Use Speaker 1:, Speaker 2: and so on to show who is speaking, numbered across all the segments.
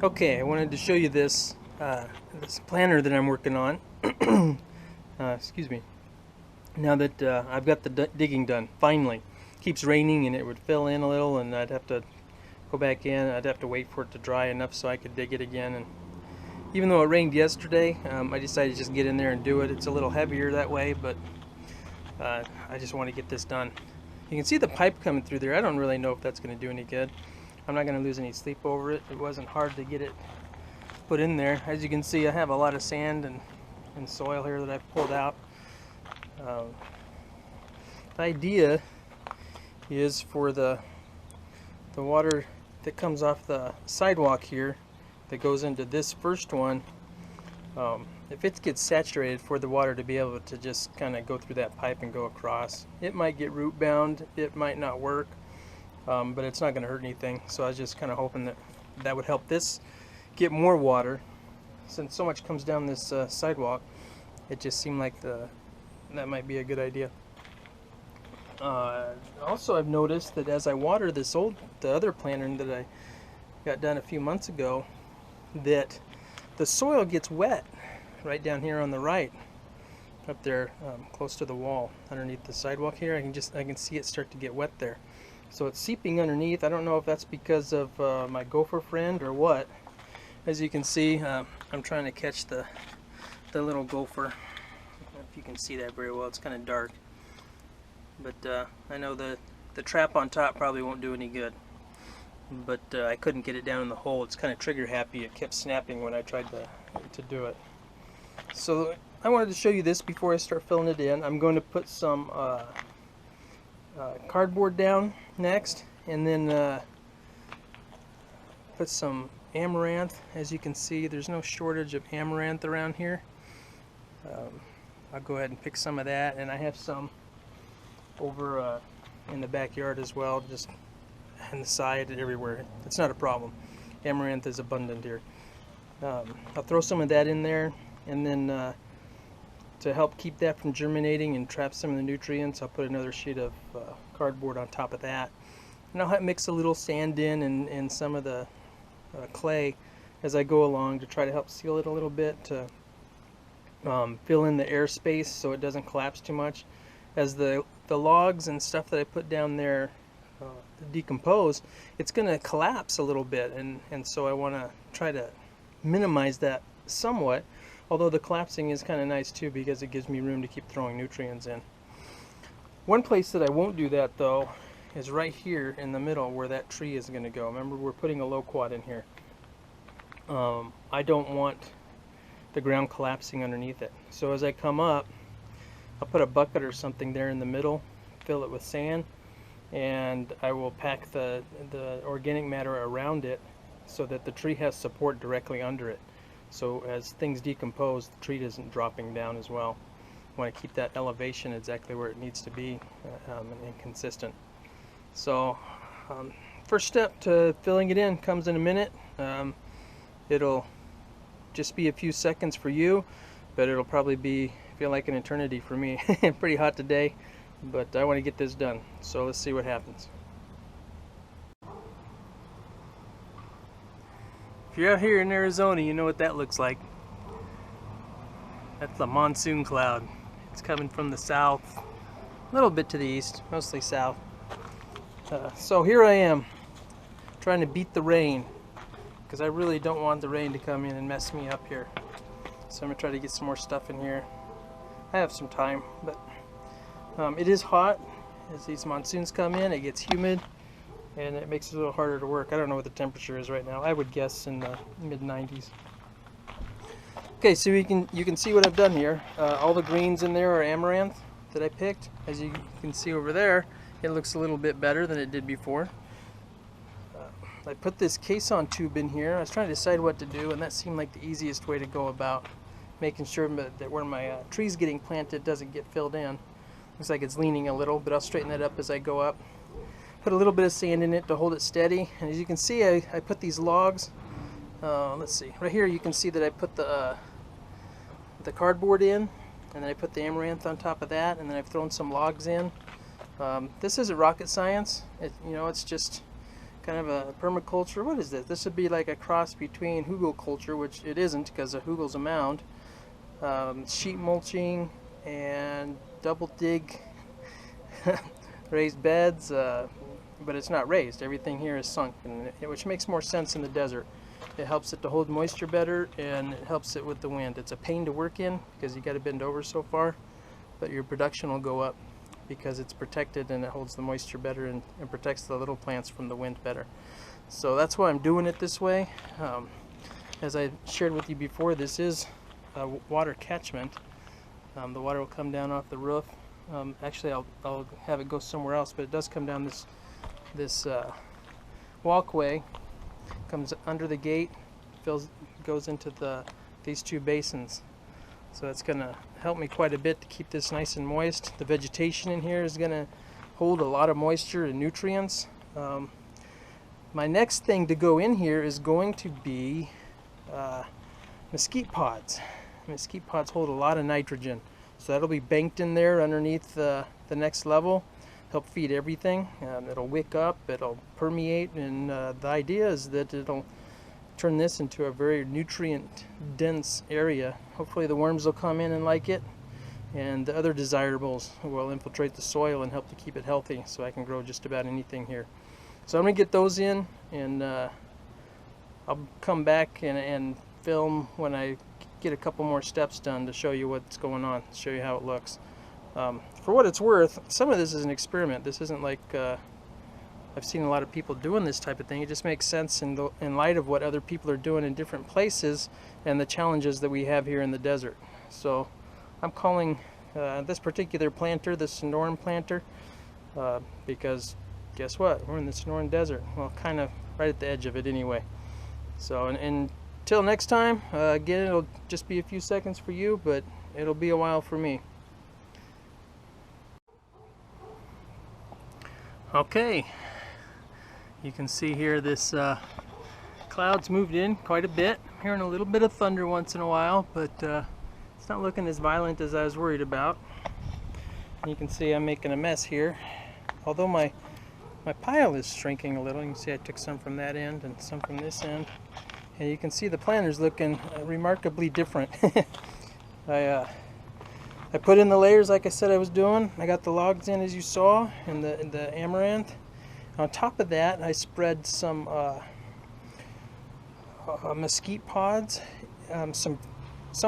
Speaker 1: Okay, I wanted to show you this this planter that I'm working on. Excuse me. Now that I've got the digging done, finally. Keeps raining and it would fill in a little, and I'd have to go back in. I'd have to wait for it to dry enough so I could dig it again. And even though it rained yesterday, I decided to just get in there and do it. It's a little heavier that way, but I just want to get this done. You can see the pipe coming through there. I don't really know if that's going to do any good. I'm not going to lose any sleep over it. It wasn't hard to get it put in there. As you can see, I have a lot of sand and soil here that I've pulled out. The idea is for the water that comes off the sidewalk here that goes into this first one, if it gets saturated, for the water to be able to just kind of go through that pipe and go across. It might get root bound, it might not work, but it's not going to hurt anything. So I was just kind of hoping that that would help this get more water. Since so much comes down this sidewalk, it just seemed like that might be a good idea. Also, I've noticed that as I water the other planter that I got done a few months ago, that the soil gets wet right down here on the right, up there close to the wall underneath the sidewalk here. I can see it start to get wet there, so it's seeping underneath. I don't know if that's because of my gopher friend or what. As you can see, I'm trying to catch the little gopher. I don't know if you can see that very well. It's kind of dark, but I know the trap on top probably won't do any good. But I couldn't get it down in the hole. It's kind of trigger happy. It kept snapping when I tried to do it. So I wanted to show you this before I start filling it in. I'm going to put some cardboard down next, and then put some Amaranth. As you can see, there's no shortage of Amaranth around here. I'll go ahead and pick some of that, and I have some over in the backyard as well, just on the side and everywhere. It's not a problem. Amaranth is abundant here. I'll throw some of that in there, and then to help keep that from germinating and trap some of the nutrients, I'll put another sheet of cardboard on top of that. And I'll mix a little sand in and some of the clay as I go along to try to help seal it a little bit, to fill in the air space so it doesn't collapse too much. As the logs and stuff that I put down there decompose, it's going to collapse a little bit, and so I want to try to minimize that somewhat, although the collapsing is kind of nice too because it gives me room to keep throwing nutrients in. One place that I won't do that though is right here in the middle where that tree is going to go. Remember, we're putting a loquat in here. I don't want the ground collapsing underneath it, so as I come up, I'll put a bucket or something there in the middle, fill it with sand, and I will pack the organic matter around it so that the tree has support directly under it. So as things decompose, the tree isn't dropping down as well. I want to keep that elevation exactly where it needs to be and consistent. So first step to filling it in comes in a minute. It'll just be a few seconds for you, but it'll probably feel like an eternity for me. Pretty hot today, but I want to get this done, so let's see what happens. If you're out here in Arizona, you know what that looks like. That's the monsoon cloud. It's coming from the south, a little bit to the east, mostly south. So here I am, trying to beat the rain, because I really don't want the rain to come in and mess me up here. So I'm going to try to get some more stuff in here. I have some time, but it is hot. As these monsoons come in, it gets humid, and it makes it a little harder to work. I don't know what the temperature is right now. I would guess in the mid-90s. Okay, so you can see what I've done here. All the greens in there are Amaranth that I picked. As you can see over there, it looks a little bit better than it did before. I put this caisson tube in here. I was trying to decide what to do, and that seemed like the easiest way to go about making sure that where my tree's getting planted doesn't get filled in. Looks like it's leaning a little, but I'll straighten that up as I go up. Put a little bit of sand in it to hold it steady, and as you can see, I put these logs. Let's see, right here you can see that I put the cardboard in, and then I put the Amaranth on top of that, and then I've thrown some logs in. This isn't rocket science. It's just kind of a permaculture. What is this? This would be like a cross between hugel culture, which it isn't because a hugel's a mound, sheet mulching, and double dig raised beds, but it's not raised. Everything here is sunk, which makes more sense in the desert. It helps it to hold moisture better, and it helps it with the wind. It's a pain to work in because you got to bend over so far, but your production will go up because it's protected and it holds the moisture better and protects the little plants from the wind better. So that's why I'm doing it this way. As I shared with you before, this is a water catchment. The water will come down off the roof. Actually, I'll have it go somewhere else, but it does come down this walkway, comes under the gate, goes into these two basins. So it's going to help me quite a bit to keep this nice and moist. The vegetation in here is going to hold a lot of moisture and nutrients. My next thing to go in here is going to be mesquite pods. Mesquite pods hold a lot of nitrogen, so that'll be banked in there underneath the next level, help feed everything. It'll wick up, it'll permeate, and the idea is that it'll turn this into a very nutrient dense area. Hopefully the worms will come in and like it, and the other desirables will infiltrate the soil and help to keep it healthy, so I can grow just about anything here. So I'm going to get those in, and I'll come back and film when I get a couple more steps done to show you what's going on, show you how it looks. For what it's worth, some of this is an experiment. This isn't like I've seen a lot of people doing this type of thing. It just makes sense in light of what other people are doing in different places and the challenges that we have here in the desert. So I'm calling this particular planter the Sonoran planter because guess what? We're in the Sonoran Desert. Well, kind of right at the edge of it anyway. So until next time, again, it'll just be a few seconds for you, but it'll be a while for me. Okay. You can see here this cloud's moved in quite a bit. I'm hearing a little bit of thunder once in a while, but it's not looking as violent as I was worried about. And you can see I'm making a mess here. Although my pile is shrinking a little. You can see I took some from that end and some from this end. And you can see the planter's looking remarkably different. I put in the layers like I said I was doing. I got the logs in as you saw, and the amaranth. On top of that, I spread some mesquite pods, some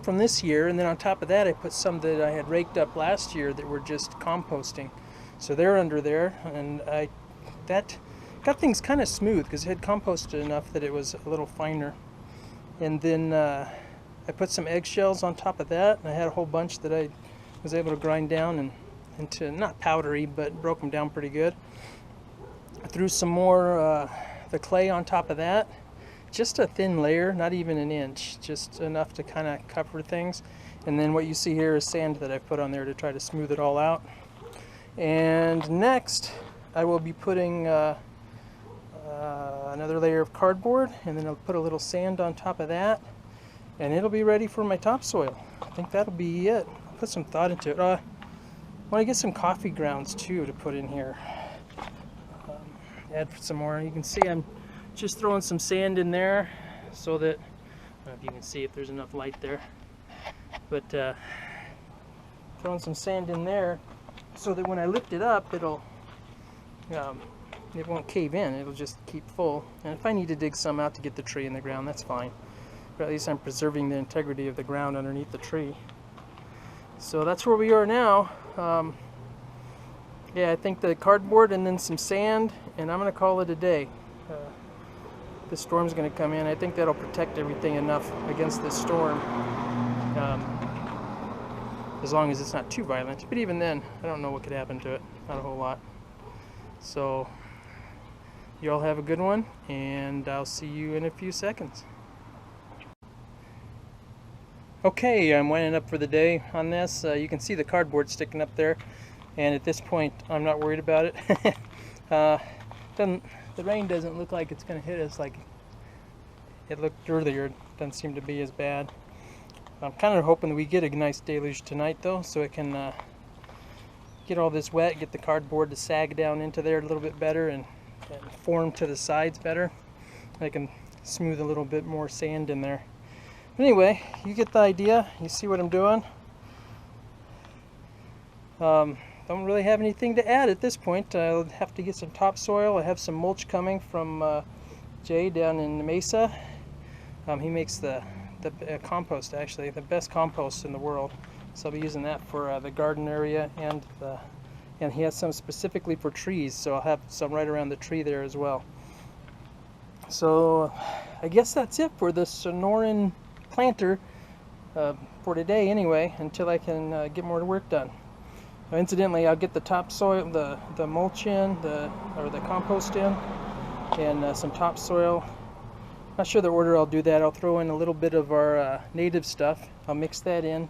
Speaker 1: from this year, and then on top of that I put some that I had raked up last year that were just composting. So they're under there, and that got things kind of smooth because it had composted enough that it was a little finer. And then I put some eggshells on top of that, and I had a whole bunch that I was able to grind down into not powdery, but broke them down pretty good. I threw some more the clay on top of that, just a thin layer, not even an inch, just enough to kind of cover things. And then what you see here is sand that I've put on there to try to smooth it all out. And next I will be putting another layer of cardboard, and then I'll put a little sand on top of that, and it'll be ready for my topsoil. I think that'll be it. I'll put some thought into it. I want to get some coffee grounds too to put in here. Add some more. You can see I'm just throwing some sand in there so that, I don't know if you can see if there's enough light there, but throwing some sand in there so that when I lift it up, it won't cave in. It'll just keep full. And if I need to dig some out to get the tree in the ground, that's fine. But at least I'm preserving the integrity of the ground underneath the tree. So that's where we are now. Yeah, I think the cardboard and then some sand, and I'm going to call it a day. This storm's going to come in. I think that'll protect everything enough against this storm, as long as it's not too violent. But even then, I don't know what could happen to it. Not a whole lot. So, you all have a good one, and I'll see you in a few seconds. Okay, I'm winding up for the day on this. You can see the cardboard sticking up there, and at this point I'm not worried about it. The rain doesn't look like it's going to hit us like it looked earlier. It doesn't seem to be as bad. I'm kind of hoping that we get a nice deluge tonight though, so it can get all this wet, get the cardboard to sag down into there a little bit better, and and form to the sides better. I can smooth a little bit more sand in there. Anyway, you get the idea. You see what I'm doing. Don't really have anything to add at this point. I'll have to get some topsoil. I have some mulch coming from Jay down in the Mesa. He makes the compost, actually, the best compost in the world. So I'll be using that for the garden area, and he has some specifically for trees, so I'll have some right around the tree there as well. So I guess that's it for the Sonoran planter for today anyway, until I can get more work done. Incidentally, I'll get the topsoil, the mulch in, or the compost in, and some topsoil. Not sure the order I'll do that. I'll throw in a little bit of our native stuff. I'll mix that in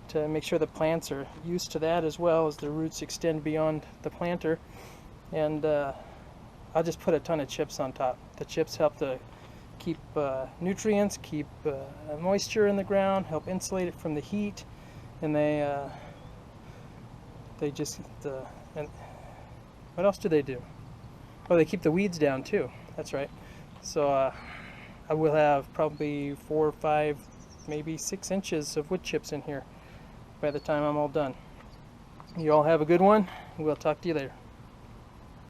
Speaker 1: to make sure the plants are used to that, as well as the roots extend beyond the planter. And I'll just put a ton of chips on top. The chips help to keep nutrients, keep moisture in the ground, help insulate it from the heat, and they just and what else do they do? Oh, they keep the weeds down too. That's right. So I will have probably 4 or 5, maybe 6 inches of wood chips in here by the time I'm all done. You all have a good one. We'll talk to you later.